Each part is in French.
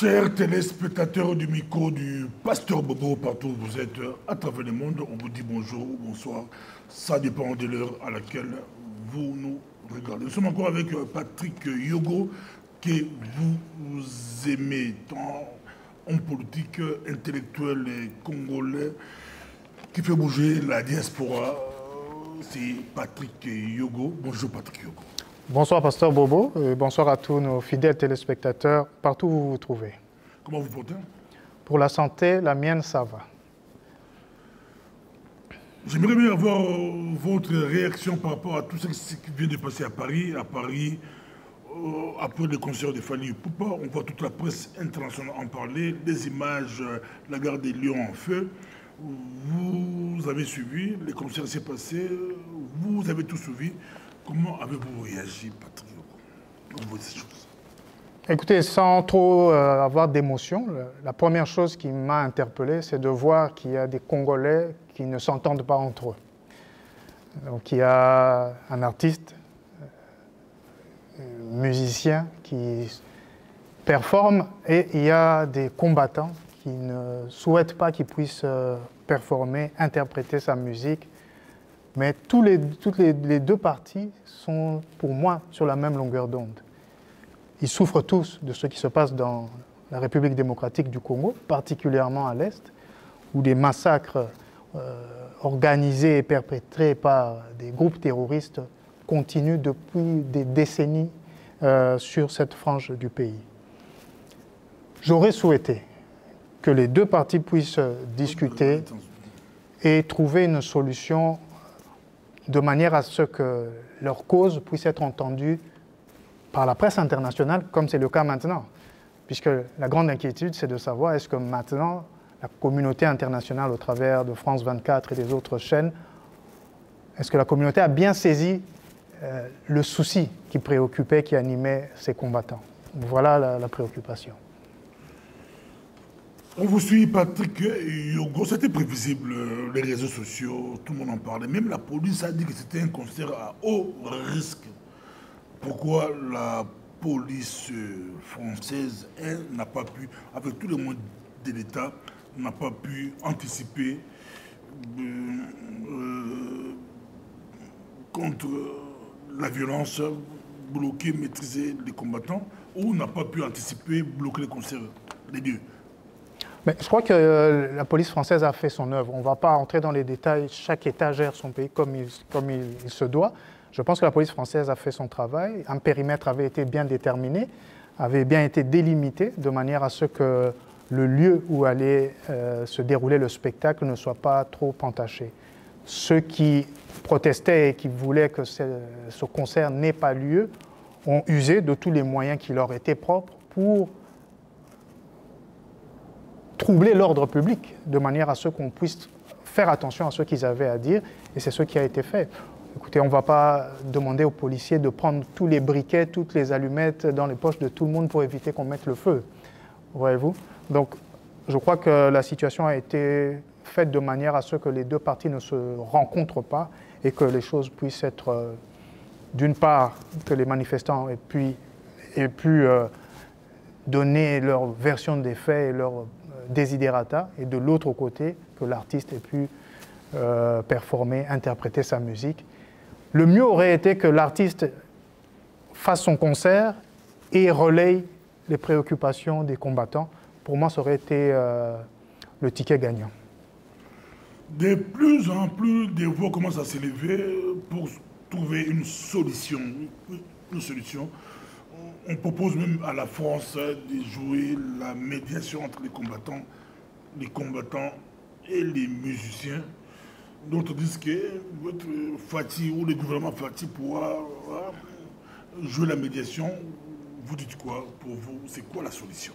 Chers téléspectateurs du micro du Pasteur Bobo, partout où vous êtes, à travers le monde, on vous dit bonjour, bonsoir. Ça dépend de l'heure à laquelle vous nous regardez. Nous sommes encore avec Patrick Yogo, que vous aimez tant homme politique, intellectuel et congolais, qui fait bouger la diaspora. C'est Patrick Yogo. Bonjour Patrick Yogo. Bonsoir Pasteur Bobo, bonsoir à tous nos fidèles téléspectateurs, partout où vous vous trouvez. Comment vous portez? Pour la santé, la mienne, ça va. J'aimerais bien avoir votre réaction par rapport à tout ce qui vient de passer à Paris. Après le concert de Fally Ipupa, on voit toute la presse internationale en parler, des images, la gare des Lions en feu. Vous avez suivi, le concert s'est passé, vous avez tout suivi. Comment avez-vous réagi, Patrick? Comment vous voyez ces choses? Écoutez, sans trop avoir d'émotion, la première chose qui m'a interpellé, c'est de voir qu'il y a des Congolais qui ne s'entendent pas entre eux. Donc il y a un artiste, un musicien qui performe et il y a des combattants qui ne souhaitent pas qu'il puisse performer, interpréter sa musique. Mais toutes les deux parties sont, pour moi, sur la même longueur d'onde. Ils souffrent tous de ce qui se passe dans la République démocratique du Congo, particulièrement à l'Est, où des massacres organisés et perpétrés par des groupes terroristes continuent depuis des décennies sur cette frange du pays. J'aurais souhaité que les deux parties puissent discuter et trouver une solution de manière à ce que leur cause puisse être entendue par la presse internationale, comme c'est le cas maintenant. Puisque la grande inquiétude, c'est de savoir est-ce que maintenant, la communauté internationale, au travers de France 24 et des autres chaînes, est-ce que la communauté a bien saisi le souci qui préoccupait, qui animait ces combattants? Voilà la préoccupation. On vous suit, Patrick Yogo. C'était prévisible, les réseaux sociaux, tout le monde en parlait. Même la police a dit que c'était un concert à haut risque. Pourquoi la police française, elle, n'a pas pu, avec tous les moyens de l'État, n'a pas pu anticiper contre la violence, bloquer, maîtriser les combattants, ou n'a pas pu anticiper, bloquer les concerts, les deux? Mais je crois que la police française a fait son œuvre. On ne va pas entrer dans les détails. Chaque État gère son pays comme il se doit. Je pense que la police française a fait son travail. Un périmètre avait été bien déterminé, avait bien été délimité, de manière à ce que le lieu où allait se dérouler le spectacle ne soit pas trop entaché. Ceux qui protestaient et qui voulaient que ce concert n'ait pas lieu ont usé de tous les moyens qui leur étaient propres pour troubler l'ordre public, de manière à ce qu'on puisse faire attention à ce qu'ils avaient à dire, et c'est ce qui a été fait. Écoutez, on ne va pas demander aux policiers de prendre tous les briquets, toutes les allumettes dans les poches de tout le monde pour éviter qu'on mette le feu, voyez-vous. Donc, je crois que la situation a été faite de manière à ce que les deux parties ne se rencontrent pas et que les choses puissent être, d'une part, que les manifestants aient pu donner leur version des faits et leur desiderata, et de l'autre côté, que l'artiste ait pu performer, interpréter sa musique. Le mieux aurait été que l'artiste fasse son concert et relaye les préoccupations des combattants. Pour moi, ça aurait été le ticket gagnant. De plus en plus, des voix commencent à s'élever pour trouver une solution. On propose même à la France de jouer la médiation entre les combattants et les musiciens. D'autres disent que votre Fati ou le gouvernement Fati pourra jouer la médiation. Vous dites quoi pour vous? C'est quoi la solution?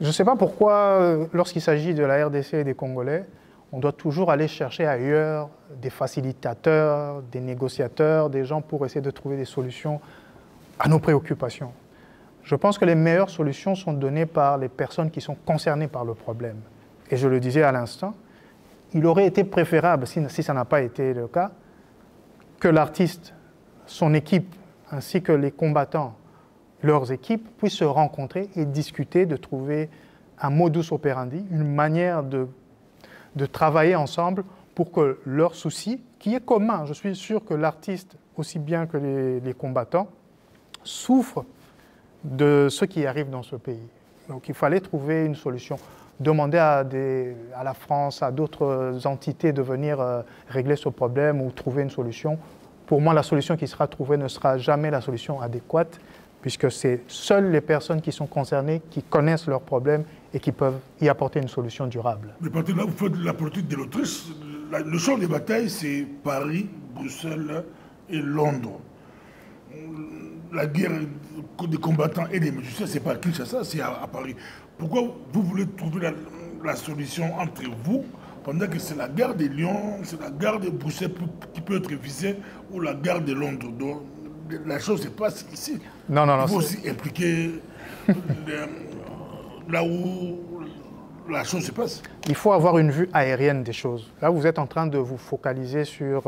Je ne sais pas pourquoi, lorsqu'il s'agit de la RDC et des Congolais, on doit toujours aller chercher ailleurs des facilitateurs, des négociateurs, des gens pour essayer de trouver des solutions à nos préoccupations. Je pense que les meilleures solutions sont données par les personnes qui sont concernées par le problème. Et je le disais à l'instant, il aurait été préférable, si ça n'a pas été le cas, que l'artiste, son équipe, ainsi que les combattants leurs équipes puissent se rencontrer et discuter, de trouver un modus operandi, une manière de travailler ensemble pour que leur souci, qui est commun, je suis sûr que l'artiste, aussi bien que les combattants, souffrent de ce qui arrive dans ce pays. Donc il fallait trouver une solution. Demander à la France, à d'autres entités de venir régler ce problème ou trouver une solution. Pour moi, la solution qui sera trouvée ne sera jamais la solution adéquate, puisque c'est seules les personnes qui sont concernées, qui connaissent leurs problèmes et qui peuvent y apporter une solution durable. Mais parce que là, vous faites la politique de l'Autriche. Le champ de bataille, c'est Paris, Bruxelles et Londres. La guerre des combattants et des musiciens, c'est pas à Kinshasa, c'est à Paris. Pourquoi vous voulez trouver la solution entre vous, pendant que c'est la gare de Lyon, c'est la gare de Bruxelles qui peut être visée, ou la gare de Londres? Donc, la chose se passe ici. Non. Il faut aussi impliquer là où la chose se passe. Il faut avoir une vue aérienne des choses. Là, vous êtes en train de vous focaliser sur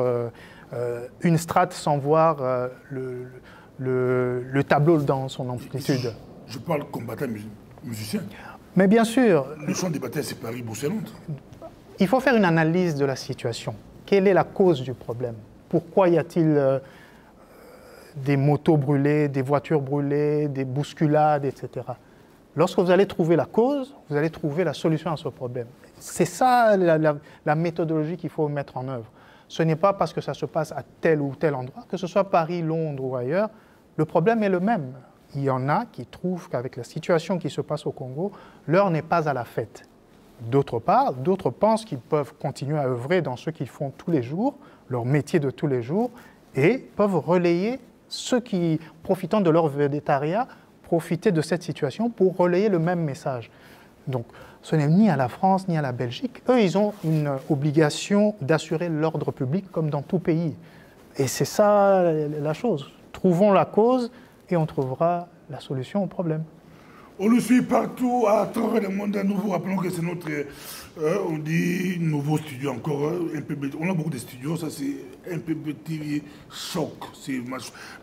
une strate sans voir le tableau dans son amplitude. Je parle combattant musicien. Mais bien sûr. Le champ des batailles, c'est Paris, Bruxelles, Londres. Il faut faire une analyse de la situation. Quelle est la cause du problème? Pourquoi y a-t-il des motos brûlées, des voitures brûlées, des bousculades, etc. Lorsque vous allez trouver la cause, vous allez trouver la solution à ce problème. C'est ça la méthodologie qu'il faut mettre en œuvre. Ce n'est pas parce que ça se passe à tel ou tel endroit, que ce soit Paris, Londres ou ailleurs, le problème est le même. Il y en a qui trouvent qu'avec la situation qui se passe au Congo, l'heure n'est pas à la fête. D'autre part, d'autres pensent qu'ils peuvent continuer à œuvrer dans ce qu'ils font tous les jours, leur métier de tous les jours, et peuvent relayer ceux qui, profitant de leur végétariat, profiter de cette situation pour relayer le même message. Donc, ce n'est ni à la France ni à la Belgique. Eux, ils ont une obligation d'assurer l'ordre public comme dans tout pays. Et c'est ça la chose. Trouvons la cause et on trouvera la solution au problème. On le suit partout à travers le monde. Nous vous rappelons que c'est notre, on dit, nouveau studio encore. On a beaucoup de studios, ça c'est MPB TV Choc.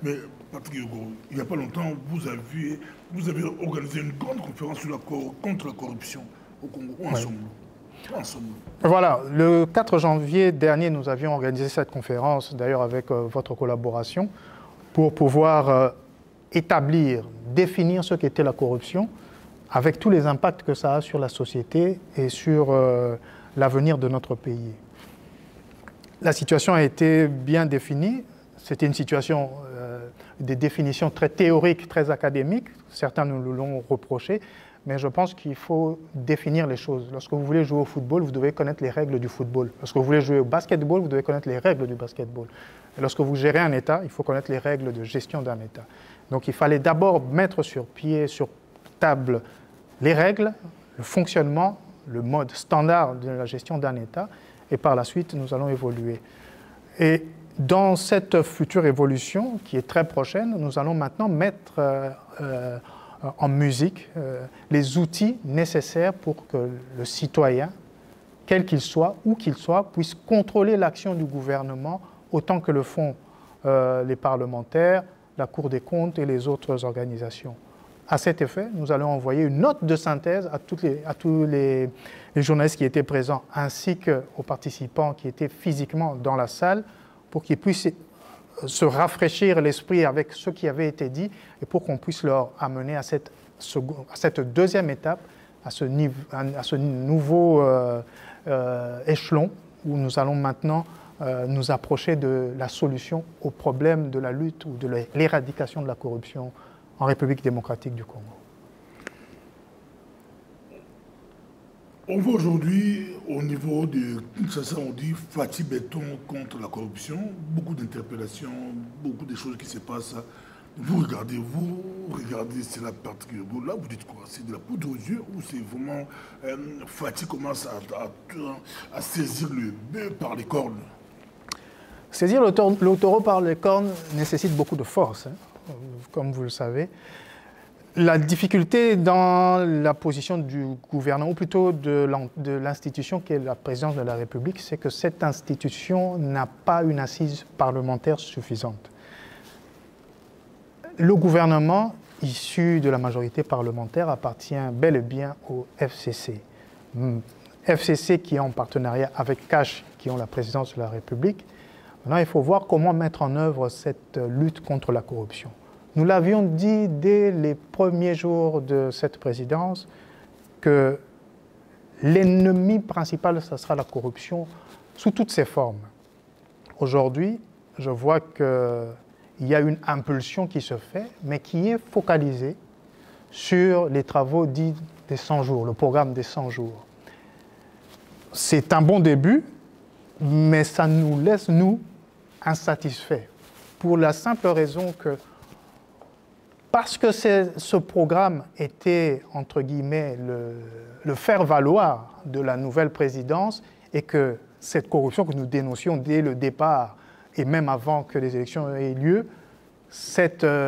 Mais Patrick Hugo, il n'y a pas longtemps, vous avez organisé une grande conférence contre la corruption au Congo. Où en sommes-nous? Voilà, le 4 janvier dernier, nous avions organisé cette conférence, d'ailleurs avec votre collaboration, pour pouvoir définir ce qu'était la corruption, avec tous les impacts que ça a sur la société et sur l'avenir de notre pays. La situation a été bien définie. C'était une situation, des définitions très théoriques, très académiques. Certains nous l'ont reproché, mais je pense qu'il faut définir les choses. Lorsque vous voulez jouer au football, vous devez connaître les règles du football. Lorsque vous voulez jouer au basketball, vous devez connaître les règles du basketball. Et lorsque vous gérez un État, il faut connaître les règles de gestion d'un État. Donc il fallait d'abord mettre sur pied, sur table, les règles, le fonctionnement, le mode standard de la gestion d'un État, et par la suite, nous allons évoluer. Et dans cette future évolution, qui est très prochaine, nous allons maintenant mettre en musique les outils nécessaires pour que le citoyen, quel qu'il soit, où qu'il soit, puisse contrôler l'action du gouvernement autant que le font les parlementaires, la Cour des comptes et les autres organisations. À cet effet, nous allons envoyer une note de synthèse à tous les journalistes qui étaient présents, ainsi qu'aux participants qui étaient physiquement dans la salle, pour qu'ils puissent se rafraîchir l'esprit avec ce qui avait été dit et pour qu'on puisse leur amener à cette deuxième étape, à ce nouveau échelon où nous allons maintenant nous approcher de la solution au problème de la lutte ou de l'éradication de la corruption en République démocratique du Congo. On voit aujourd'hui, au niveau de Kinshasa, on dit Fatih Béton contre la corruption, beaucoup d'interpellations, beaucoup de choses qui se passent. Vous regardez cela particulièrement. Là, vous dites quoi? C'est de la poudre aux yeux ou c'est vraiment Fatih commence à saisir le bœuf par les cornes? Saisir le taureau par les cornes nécessite beaucoup de force, hein, comme vous le savez. La difficulté dans la position du gouvernement, ou plutôt de l'institution qui est la présidence de la République, c'est que cette institution n'a pas une assise parlementaire suffisante. Le gouvernement issu de la majorité parlementaire appartient bel et bien au FCC. FCC qui est en partenariat avec CASH, qui ont la présidence de la République. Maintenant, il faut voir comment mettre en œuvre cette lutte contre la corruption. Nous l'avions dit dès les premiers jours de cette présidence que l'ennemi principal, ce sera la corruption sous toutes ses formes. Aujourd'hui, je vois qu'il y a une impulsion qui se fait, mais qui est focalisée sur les travaux dits des 100 jours, le programme des 100 jours. C'est un bon début, mais ça nous laisse, nous, insatisfaits. Pour la simple raison que, parce que ce programme était, entre guillemets, le faire-valoir de la nouvelle présidence, et que cette corruption que nous dénoncions dès le départ, et même avant que les élections aient lieu, ce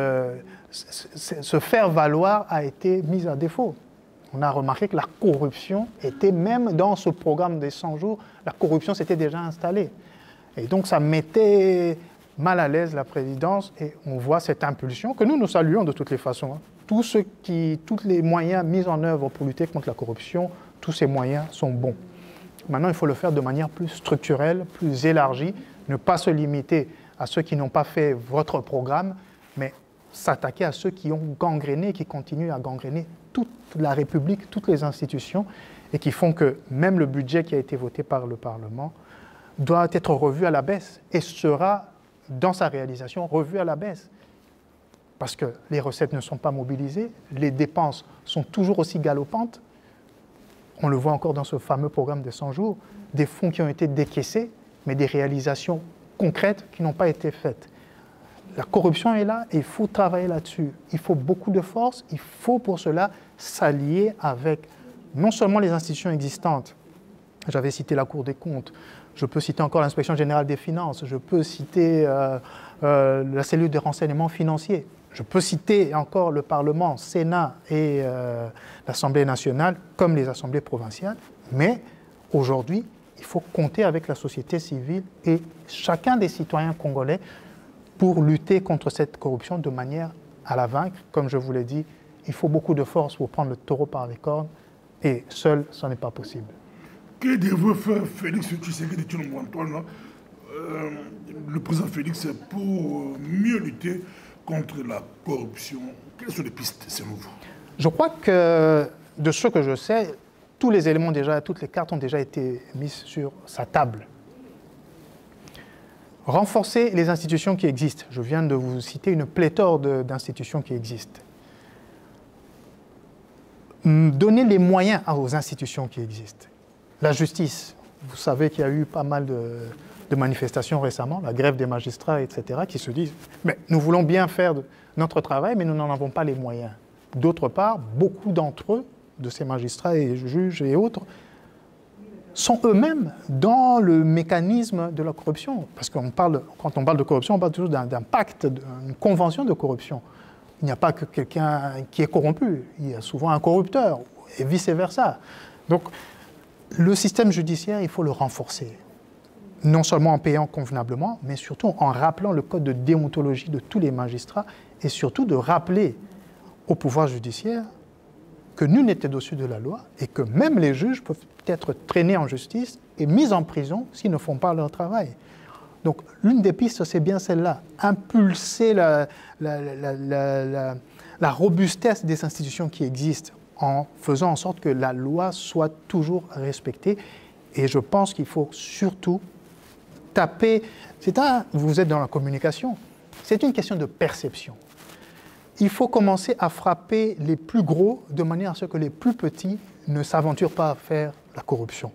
faire-valoir a été mis à défaut. On a remarqué que la corruption était même dans ce programme des 100 jours, la corruption s'était déjà installée. Et donc ça mettait mal à l'aise la présidence et on voit cette impulsion que nous saluons de toutes les façons. Tous les moyens mis en œuvre pour lutter contre la corruption, tous ces moyens sont bons. Maintenant, il faut le faire de manière plus structurelle, plus élargie, ne pas se limiter à ceux qui n'ont pas fait votre programme, mais s'attaquer à ceux qui ont gangréné, qui continuent à gangréner toute la République, toutes les institutions, et qui font que même le budget qui a été voté par le Parlement doit être revu à la baisse et sera, dans sa réalisation, revu à la baisse. Parce que les recettes ne sont pas mobilisées, les dépenses sont toujours aussi galopantes. On le voit encore dans ce fameux programme des 100 jours, des fonds qui ont été décaissés, mais des réalisations concrètes qui n'ont pas été faites. La corruption est là et il faut travailler là-dessus. Il faut beaucoup de force, il faut pour cela s'allier avec non seulement les institutions existantes, j'avais cité la Cour des comptes, je peux citer encore l'Inspection générale des finances, je peux citer la cellule de renseignement financier, je peux citer encore le Parlement, Sénat et l'Assemblée nationale, comme les assemblées provinciales, mais aujourd'hui, il faut compter avec la société civile et chacun des citoyens congolais pour lutter contre cette corruption de manière à la vaincre. Comme je vous l'ai dit, il faut beaucoup de force pour prendre le taureau par les cornes et seul, ce n'est pas possible. Que devrait faire Félix Tshisekedi Tshilombo Antoine, le président Félix, pour mieux lutter contre la corruption? Quelles sont les pistes selon vous? Je crois que, de ce que je sais, tous les éléments déjà, toutes les cartes ont déjà été mises sur sa table. Renforcer les institutions qui existent. Je viens de vous citer une pléthore d'institutions qui existent. Donner les moyens aux institutions qui existent. La justice. Vous savez qu'il y a eu pas mal de manifestations récemment, la grève des magistrats, etc., qui se disent « mais nous voulons bien faire notre travail, mais nous n'en avons pas les moyens ». D'autre part, beaucoup d'entre eux, de ces magistrats et juges et autres, sont eux-mêmes dans le mécanisme de la corruption. Parce que quand on parle de corruption, on parle toujours d'un pacte, d'une convention de corruption. Il n'y a pas que quelqu'un qui est corrompu, il y a souvent un corrupteur, et vice-versa. Donc, le système judiciaire, il faut le renforcer. Non seulement en payant convenablement, mais surtout en rappelant le code de déontologie de tous les magistrats, et surtout de rappeler au pouvoir judiciaire que nul n'était au-dessus de la loi et que même les juges peuvent être traînés en justice et mis en prison s'ils ne font pas leur travail. Donc l'une des pistes, c'est bien celle-là, impulser la robustesse des institutions qui existent en faisant en sorte que la loi soit toujours respectée. Et je pense qu'il faut surtout taper, vous êtes dans la communication, c'est une question de perception. Il faut commencer à frapper les plus gros de manière à ce que les plus petits ne s'aventurent pas à faire la corruption.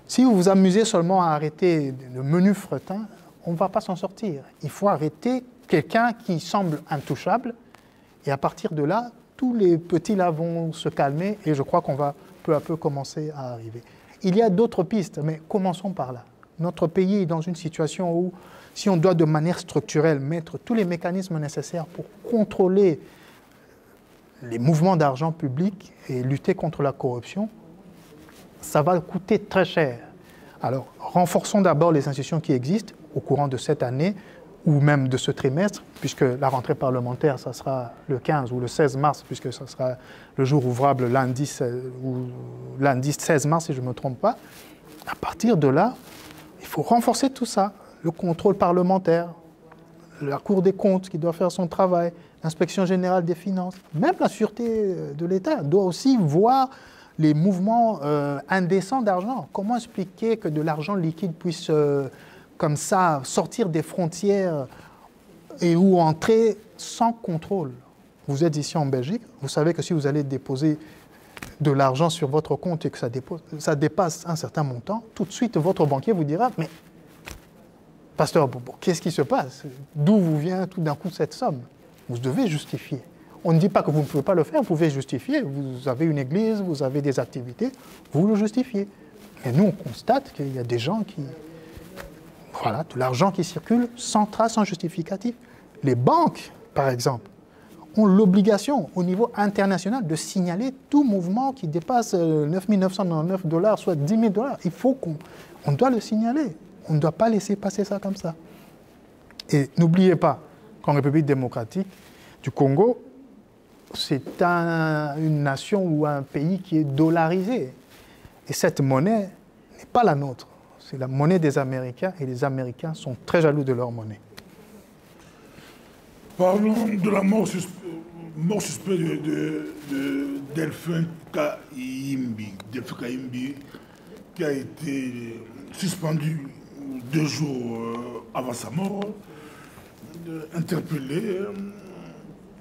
Si vous vous amusez seulement à arrêter le menu fretin, on ne va pas s'en sortir. Il faut arrêter quelqu'un qui semble intouchable et à partir de là, tous les petits là vont se calmer et je crois qu'on va peu à peu commencer à arriver. Il y a d'autres pistes, mais commençons par là. Notre pays est dans une situation où si on doit de manière structurelle mettre tous les mécanismes nécessaires pour contrôler les mouvements d'argent public et lutter contre la corruption, ça va coûter très cher. Alors, renforçons d'abord les institutions qui existent. Au courant de cette année, ou même de ce trimestre, puisque la rentrée parlementaire, ça sera le 15 ou le 16 mars, puisque ça sera le jour ouvrable lundi 16 mars, si je ne me trompe pas. À partir de là, il faut renforcer tout ça. Le contrôle parlementaire, la Cour des comptes qui doit faire son travail, l'Inspection générale des finances, même la sûreté de l'État doit aussi voir les mouvements indécents d'argent. Comment expliquer que de l'argent liquide puisse, comme ça, sortir des frontières et ou entrer sans contrôle? Vous êtes ici en Belgique, vous savez que si vous allez déposer de l'argent sur votre compte et que ça dépasse un certain montant, tout de suite, votre banquier vous dira « Mais, pasteur Bobo, qu'est-ce qui se passe? D'où vous vient tout d'un coup cette somme ?» Vous devez justifier. On ne dit pas que vous ne pouvez pas le faire, vous pouvez justifier. Vous avez une église, vous avez des activités, vous le justifiez. Mais nous, on constate qu'il y a des gens qui... Voilà, de l'argent qui circule sans trace, sans justificatif. Les banques, par exemple, ont l'obligation, au niveau international, de signaler tout mouvement qui dépasse 9 999 $, soit 10 000 $. Il faut on doit le signaler. On ne doit pas laisser passer ça comme ça. Et n'oubliez pas qu'en République démocratique du Congo, c'est une nation ou un pays qui est dollarisé. Et cette monnaie n'est pas la nôtre. C'est la monnaie des Américains et les Américains sont très jaloux de leur monnaie. Parlons de la mort suspecte de Delphin Kayimbi. Delphin Kayimbi qui a été suspendu 2 jours avant sa mort, interpellé.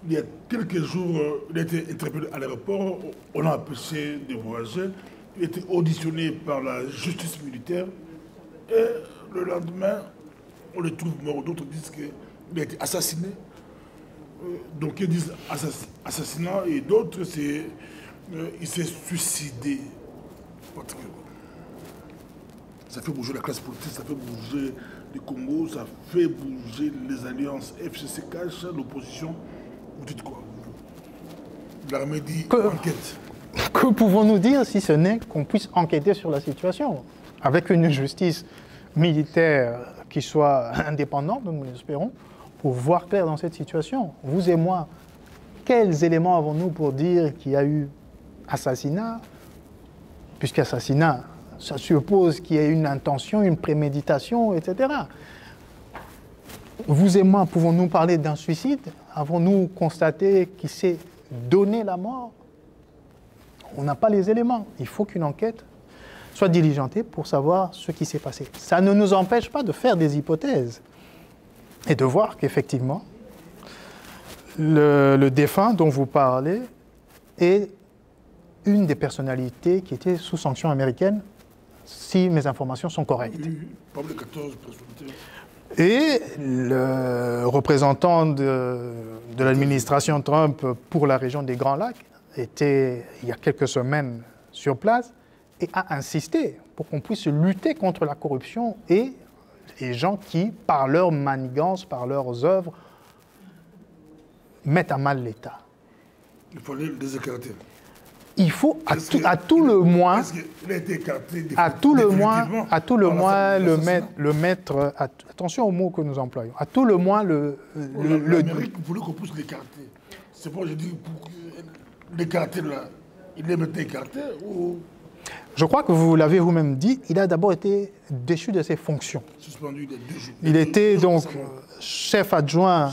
Il y a quelques jours, il a été interpellé à l'aéroport, on l'a empêché de voyager. Il a été auditionné par la justice militaire et le lendemain, on le trouve mort. D'autres disent qu'il a été assassiné. Donc ils disent assassinat et d'autres, il s'est suicidé. Parce que ça fait bouger la classe politique, ça fait bouger le Congo, ça fait bouger les alliances FCC-Cash, l'opposition. Vous dites quoi? L'armée dit enquête. Que pouvons-nous dire si ce n'est qu'on puisse enquêter sur la situation avec une justice militaire qui soit indépendante, nous l'espérons, pour voir clair dans cette situation? Vous et moi, quels éléments avons-nous pour dire qu'il y a eu assassinat? Puisqu'assassinat, ça suppose qu'il y ait une intention, une préméditation, etc. Vous et moi, pouvons-nous parler d'un suicide? Avons-nous constaté qu'il s'est donné la mort? On n'a pas les éléments. Il faut qu'une enquête soit diligentée pour savoir ce qui s'est passé. Ça ne nous empêche pas de faire des hypothèses et de voir qu'effectivement, le défunt dont vous parlez est une des personnalités qui était sous sanction américaine, si mes informations sont correctes. Oui, parmi les 14 personnalités. Et le représentant de l'administration Trump pour la région des Grands Lacs était, il y a quelques semaines, sur place et a insisté pour qu'on puisse lutter contre la corruption et les gens qui, par leur manigance, par leurs œuvres, mettent à mal l'État. Il fallait les écarter. Il faut à tout le moins, le mettre, attention aux mots que nous employons, à tout le moins l'Amérique voulait qu'on puisse l'écarter. C'est pourquoi je dis pour l'écarter là, il les mettait écartés ou... Je crois que vous l'avez vous-même dit, il a d'abord été déchu de ses fonctions. Suspendu de 2 jours. Il était donc chef adjoint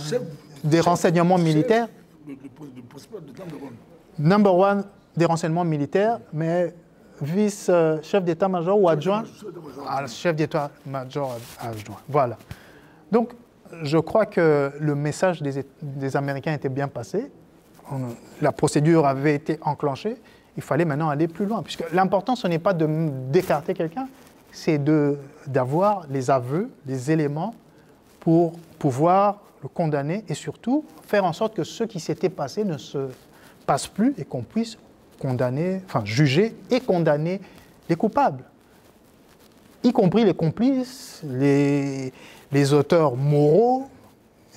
des renseignements militaires. Le principal de Number one des renseignements militaires, mais vice-chef d'état-major ou adjoint chef d'état-major adjoint. Voilà. Donc, je crois que le message des Américains était bien passé. La procédure avait été enclenchée. Il fallait maintenant aller plus loin. Puisque l'important, ce n'est pas d'écarter quelqu'un, c'est d'avoir les aveux, les éléments pour pouvoir le condamner et surtout faire en sorte que ce qui s'était passé ne se passe plus et qu'on puisse condamner, enfin juger et condamner les coupables, y compris les complices, les auteurs moraux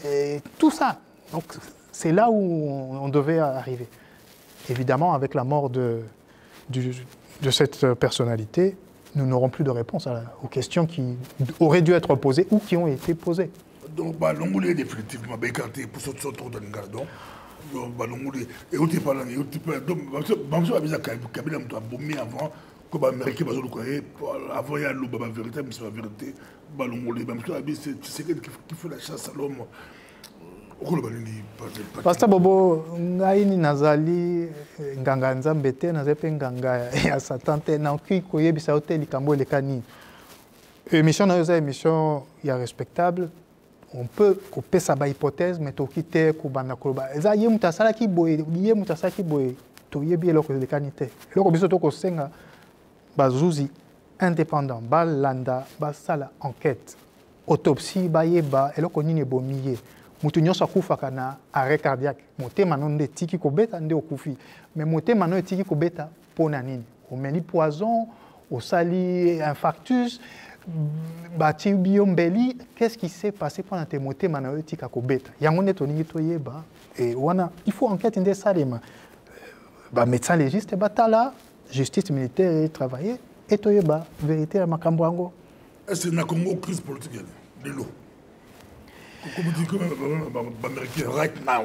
et tout ça. Donc c'est là où on devait arriver. Évidemment, avec la mort de cette personnalité, nous n'aurons plus de réponse aux questions qui auraient dû être posées ou qui ont été posées. Donc, l'ongolais définitivement écarté pour sortir de l'engardon. Donc, et où tu parles, donc, Kabila m'a bombé avant, comme l'Américain, avant il y a la vérité, mais c'est la vérité. Tu sais qui fait la chasse à l'homme. Pastor Bobo, ngaini nazali nganga nzambe te nazepe nganga ya Satan te na ki koyebisa hotel likambo lekani. Émission na yoza émission ya respectable. On peut couper sa hypothèse mais to kite ko banda ko ba. Eza ye mutasala ki boye to yebi eloko lekani te. Eloko biso to ko senga bazuzi indépendant balanda basala enquête. Autopsie bayeba eloko nini bomiye. Mutu nyonso akufaka na arrêt cardiaque motema no nde tiki kobeta nde okufi mais motema no tiki kobeta pona nini omeli poison osali infarctus bati biombeli qu'est-ce qui s'est passé pendant te motema na tika kobeta yango nde toningi toyeba et wana il faut enquête nde salema ba médecin légiste batala justice militaire et travailler et toyeba vérité ya makambo yango. Est-ce que na Congo crise politique de l'eau? Comme dit que l'Américain, right now.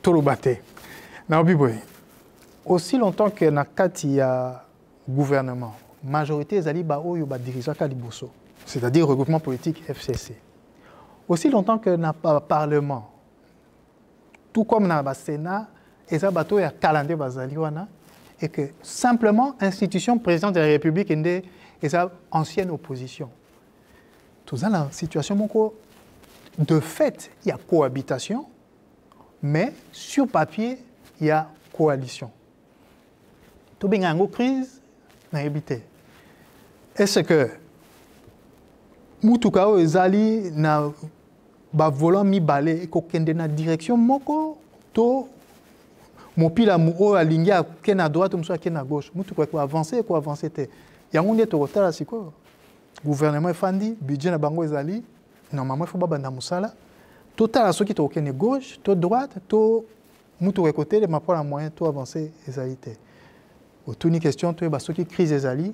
Tolobate. Aussi longtemps que il y a gouvernement, majorité des Oyo dirigeants Kaliboso, c'est-à-dire regroupement politique FCC. Aussi longtemps que n'a pas parlement, tout comme dans le Sénat, il y a calendrier bazaliwana et que simplement institution président de la République et ancienne opposition. Tout ça, la situation, de fait, il y a cohabitation, mais sur papier, il y a coalition. Tout bien, il y a une crise, n'a évité. Est-ce que Moutouka Ezali n'a pas voulu mi balé et qu'aucun de la direction, moko, to mopila mou aligné à ken à droite, ou soit ken à gauche. Moutouka quoi avancer, il y a un de retard à quoi. Gouvernement fandi budget na bango ezali normalement il faut banda musala total à ceux qui token gauche to droite to mutu côté les mapo la moyen to avancer ezalité autour ni question to ba ceux qui crise ezali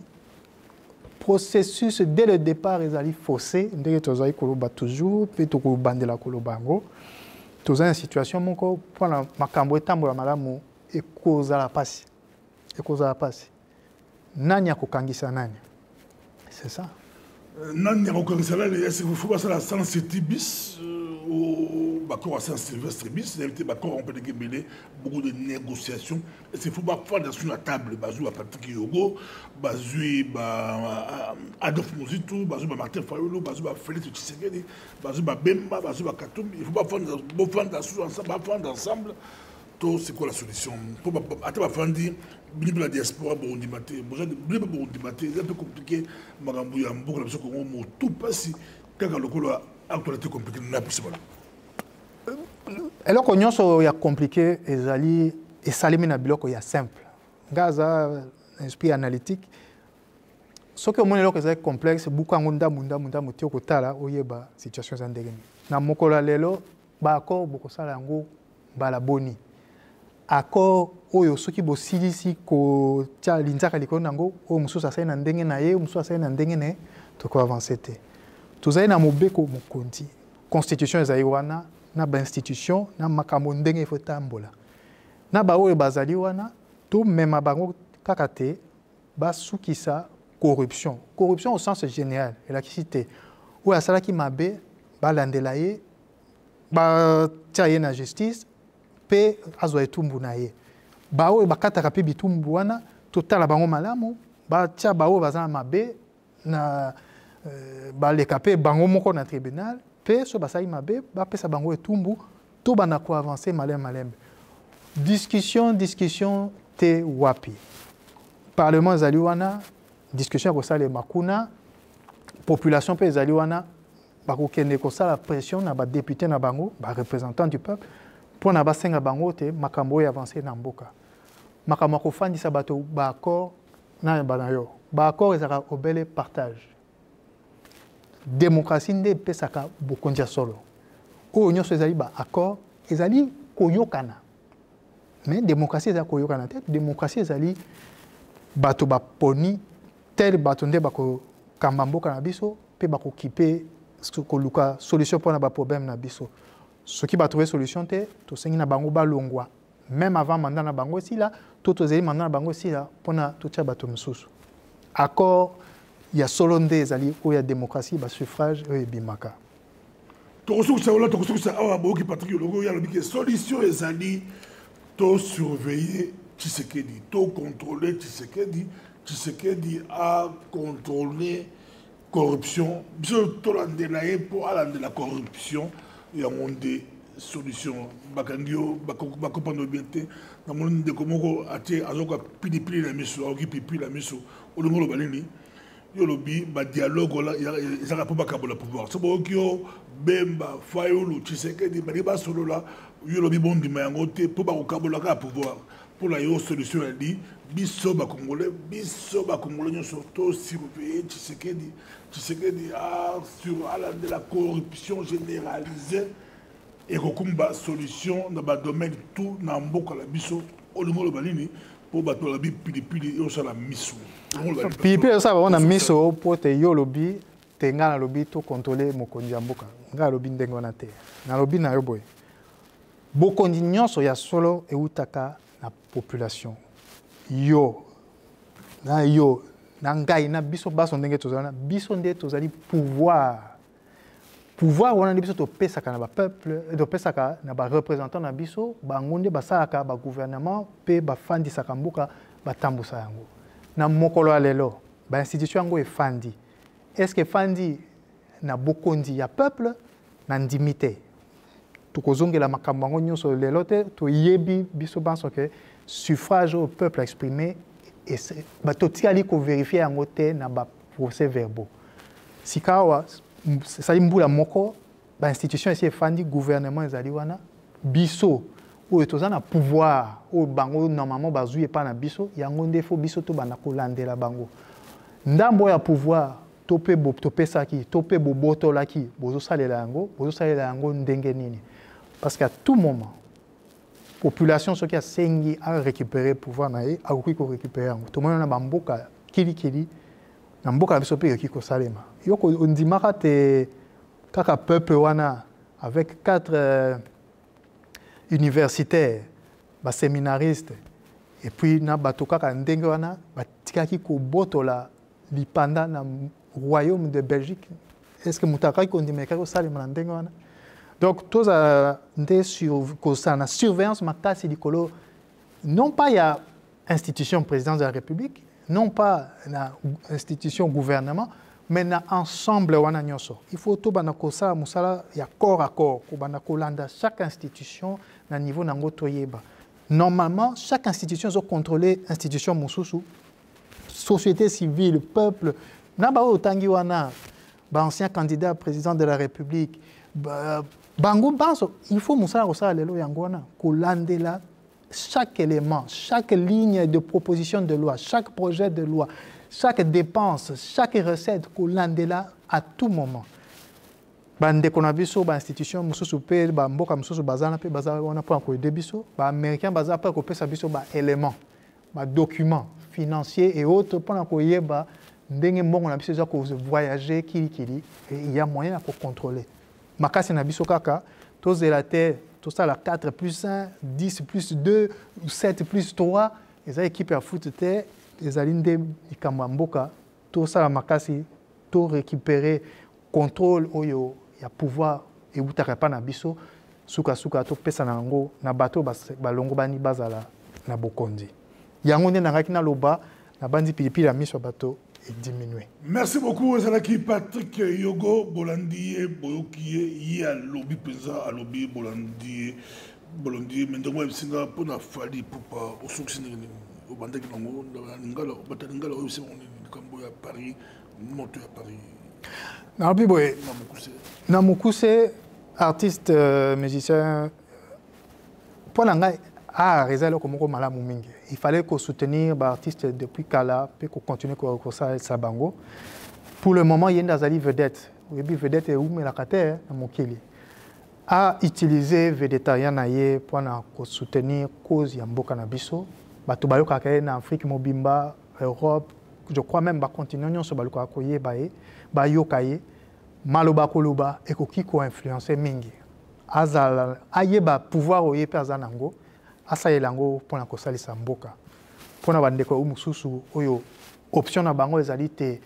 processus dès le départ ezali faussé ndenge tozali koloba toujours pe to ko bandela kolobango toza une situation moko pour la makambo etambola malamu e cause la passe nani akokangisa nani c'est ça. Non, il y a encore est-ce qu'il faut passer à la 107 bis au Bacor à Saint-Sylvestre bis, il y a beaucoup de négociations. Est-ce qu'il faut pas faire sur la table, Bazou à Patrick Yogo, Bazou à Adolphe Mouzitou, Bazou à Martin Fayolo, Bazou à Félix Tshisekedi, Bazou à Bemba, Bazou à Katoum. Il ne faut pas faire ensemble. C'est quoi la solution? Pour la diaspora, c'est un peu compliqué. Tout passe quand l'actualité compliquée. Alors qu'on y a compliqué, et Salimé na biloko ya simple. Gaza, esprit analytique. Ce que mon éloko est complexe, beaucoup de munda mutio kotala oyeba situation zandegeni. Na mokola lelo ba accord beaucoup sala yango bala boni. Accord oyo soki bo silisi ko tia linzaka likolo nango o mususa sai na ndenge na ye mususa sai na ndenge ne to ko avancer te. Tozali na mobeko mokonzi. Constitution ezali wana na ba institution na makambo ndenge fo tambola. Na ba oyo bazali wana to mema bango kaka te ba sukisa corruption. Corruption au sens général. Et la cité ou la sala ki mabe ba landela ye ba tia ye na justice pe azwa etumbu na ye ba oyo bakataka pe bitumbu wana totala bango malamu ba tia ba oyo bazana mabe na ba leka pe bango moko na tribunal pe so basali mabe ba pesa bango etumbu to bana ko avancer malem discussion te wapi parlement ezali wana discussion ko sala makuna population pe ezali wana ba ko kende ko sala pression na ba député na bango ba représentant du peuple pour na basenga bango te makambo ya avancer na mboka makambo ko fandisa bato ba accord na banayo ba accord ezaka obele partage démocratie nde pesaka bokondia solo o nyonso ezali ba accord ezali koyokana mais démocratie ezali koyokana te démocratie ezali bato ba poni tel bato nde bako kamba mboka na biso pe ba occuper ko luka solution pour na problème na biso. Ce qui va trouver solution te to sengi na bango ba longwa. Même avant mandat na bango si là, tout aux éléments na bango si là pour na tout bato msusu. Accord il y a solo des alliés où il y a démocratie ba suffrage et bimaka. Tokosuku saola tokosuku sa awa boki Patrick Logo ya lobi que solution les alliés to surveiller Tshisekedi, to contrôler Tshisekedi, Tshisekedi a contrôlé corruption. Biso to landela pour alande la corruption ya monde solution bakandio bakopando biente na monde de komoko atie azoka pili na miso oki pipi la miso olongolo balini yo lobi ba dialogue la ezaka po bakabola pouvoir so bokio bemba fayulu Tshisekedi bali ba solo la yo lobi bondi mayango te po bakokabola ka pouvoir pour la yo solution elle dit biso ba congolais nyonso to surveiller Tshisekedi a sur ala de la corruption généralisée et kokumba solution dans le domaine tout na mboka la biso olingolo balini pour bato la bi pili yo sala miso pipi ça on a miso pour te yo lobi te ngana lobi to contrôler mokonzi ya mboka ngana lobi ndengo na te na lobi na yo boy bokonzi nyonso ya solo eutaka na population yo na ngai na biso baso ndenge tozana biso nde tozali pouvoir wana biso to pesaka na ba peuple to pesaka na ba représentant na biso bango nde basalaka ba gouvernement pe ba fandisaka mboka batambusa yango na mokolo ya lelo ba institution yango efandi est-ce que fandi na bokondi ya peuple na ndimité tokozongela makambo yango nyonso lelo te to yebi biso banso ke suffrage au peuple exprimé et bato tiali ko vérifier yango te na ba procès verbaux sikawa ça mbula moko ba institution ici efandi gouvernement ezali wana biso o tozana pouvoir o bango normalement bazui pa na biso yango ndefo biso to bana kolandela bango ndambo ya pouvoir topé saki topé boboto laki bozo salela yango ndenge nini parce qu'à tout moment population ce qui a sengi a récupérer pouvoir na a ko récupérer yango to mona na bamboka kili na mboka biso pe ki ko salema yoko ondimaka te kaka peuple wana avec 4 universitaires ba séminaristes et puis na bato kaka ndenge wana batikaki ko botola lipanda na royaume de Belgique est-ce que mutaka ko ndimeka ko salema na ndenge wana donc tous nde sur ko sana surveillance makasi likolo non pas ya institution présidence de la République non pas na institution gouvernement mais na ensemble wana nyonso il faut to bana ko sa musala ya corps à corps ko bana ko landa chaque institution na niveau nango toyeba normalement chaque institution doit contrôler institution mususu société civile peuple na ba otangi wana ba ancien candidat président de la République bango banso il faut musala ko sa lelo yango wana ko landela chaque élément, chaque ligne de proposition de loi, chaque projet de loi, chaque dépense, chaque recette qu'on landela à tout moment. Bande qu'on a biso ba institution mususu pe ba mboka mususu bazana pe bazana wana pour ko debiso ba américain bazana pa ko pesa biso ba éléments, ba documents financiers et autres pour ko yeba ndenge mbongo na biso za ko voyager kili et il y a moyen à contrôler. Makasi na biso kaka tozela tout ça, la 4 plus 1, 10 plus 2, 7 plus 3, les équipes à foot, les alindés, les Kamamboka, tout ça, la makasi, tout récupérer, contrôle, il y a pouvoir, et vous n'avez pas nabiso, suka, tout pesa nango, na bateau, balongo bani bazala, na bokondi. Yango ne nangaki na loba, na bandi pilipi la mise sur bateau. Diminuer. Merci beaucoup, Zalaki Patrick Yogo, Bolandier, Boyokie, Yia Lobby Pesa, à Lobby, Bolandier, mais moi, Singa, pour la Fali, pour pas au succès, au Bandek, au Batalingala, au Camboya, à Paris, monté à Paris. Nabiboé, Namukuse, artiste, musicien, pour l'anglais. Ah, réserve comme malamu mingi. Il fallait qu'on soutenir l'artiste depuis Kala, puis qu'on continue qu'on ça Sabango. Pour le moment, il y a une azali vedette. Oui, vedette est où mais la carte dans mon kili. A utiliser végétarien pour soutenir cause ya mboka na biso. Batu bayo kakaye na Afrique mobimba, Europe, je crois même ba continuer nyonso baluka koye bae ba yokaye maloba koloba ekoki ko influencer mingi azala ayeba pouvoir oye pe azanango asayelango pona kosalisa mboka pona bandeko umususu oyo option na bango ezali te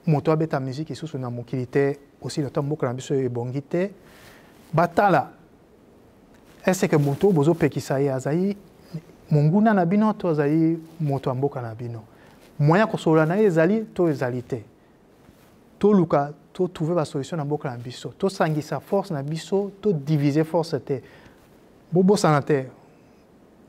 moto abeta musique isusu na mokili te aussi le temps mboka na biso ebongi te batala est-ce que moto bozo pekisa ye azali monguna na bino to azali moto ya mboka na bino moyen kosolola na ye ezali to ezali te toluka to trouver ba solution na mboka na biso to sangisa force na biso to diviser force te bobosana te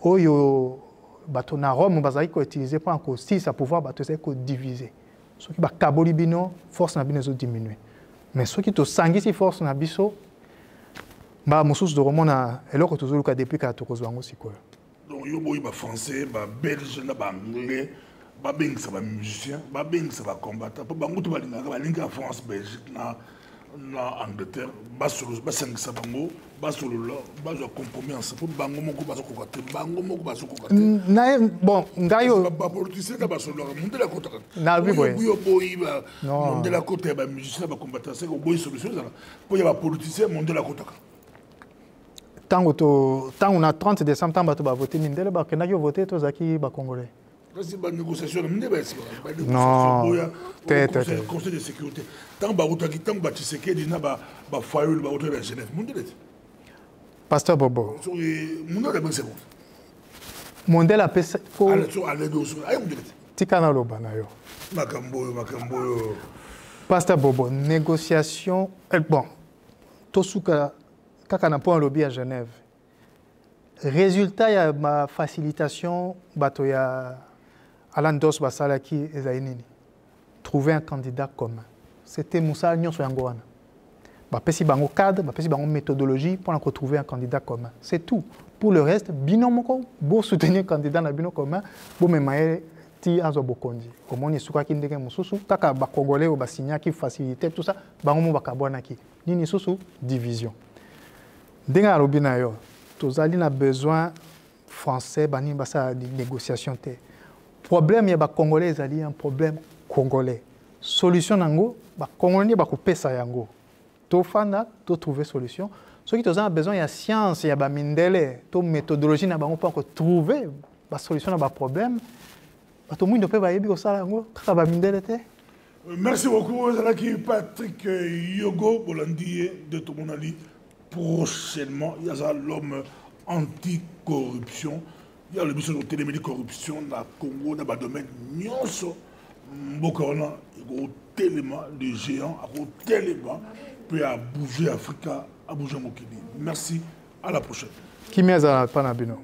oyo bato na Rome bazali ko utiliser pour encore si ça pouvoir bato ezali ko diviser soki bakaboli bino force na bino ezo diminuer mais soki to sangisi force na biso ba mosusu doromona eloko tozoluka depuis ka tokozwa ngo sikoyo. Donc yo boyi ba français ba belge na ba anglais ba bengisa ba musicien ba bengisa ba combattant po bango to balinga France Belgique na Angleterre ba solo ba sangisa bango ba solo ba zo compromis ensemble po bango moko ba sokoka te bango moko ba sokoka te na bon ngayo ba politicien na ba solo monde la kota na biboye yo boyi ba monde la kota ba musicien ba combattant c'est ko boyi solution za po ya ba politicien monde la kota. Tant on a 30 décembre, tant on va voter Mindele, bah que n'a yo voté tous qui bah congolais. C'est pas négociation, non. Conseil de sécurité. Tant bah autant tant bah tu sais que dina bah foyer bah autant de Genève. Mindele. Pasteur Bobo. Mindele c'est bon. Mondele a pesa. Allez dos. Aïe Mindele. Tikana loba na yo. Makambo. Pasteur Bobo, négociation. Bon, tosuka. Kaka na point lobby à Genève. Résultat, il y a ma facilitation, bato ya Alan Dos Basalaki et Zainini. Trouver un candidat commun. C'était Moussa Nyon Soyangoana. Bapesi bango cadre, bapesi bango méthodologie pour trouver un candidat commun. C'est tout. Pour le reste, binomoko, beau soutenir un candidat na bino commun, beau memaye ti azo bokondi. Au moins, suka ki ndenge mususu, kaka ba congolais ou ba signa qui facilité tout ça, bango mo bakabwana ki. Nini susu division. Denga robina yo, tozali na besoin français bani basa di négociation te. Problème ya ba congolais ezali un problème congolais. Solution nango ba congolais ba kopesa yango. To fanda to trouver solution. Ce qui tozali besoin ya science ya ba mindele, to méthodologie na bango pour trouver ba solution na ba problème. Ba to mwindo pe ba yebi ko sala yango kaka ba mindele te. Merci beaucoup Zalaki Patrick Yogo Bolandi de Tomonali. Prochainement, il y a l'homme anti-corruption. Il y a le mission de télémédie corruption dans le Congo, dans le domaine Nyonso. Mbokona, il y a tellement de géants, il y a tellement peut bouger Africa, à bouger Mokili. Merci, à la prochaine. Qui m'aide à la panabino.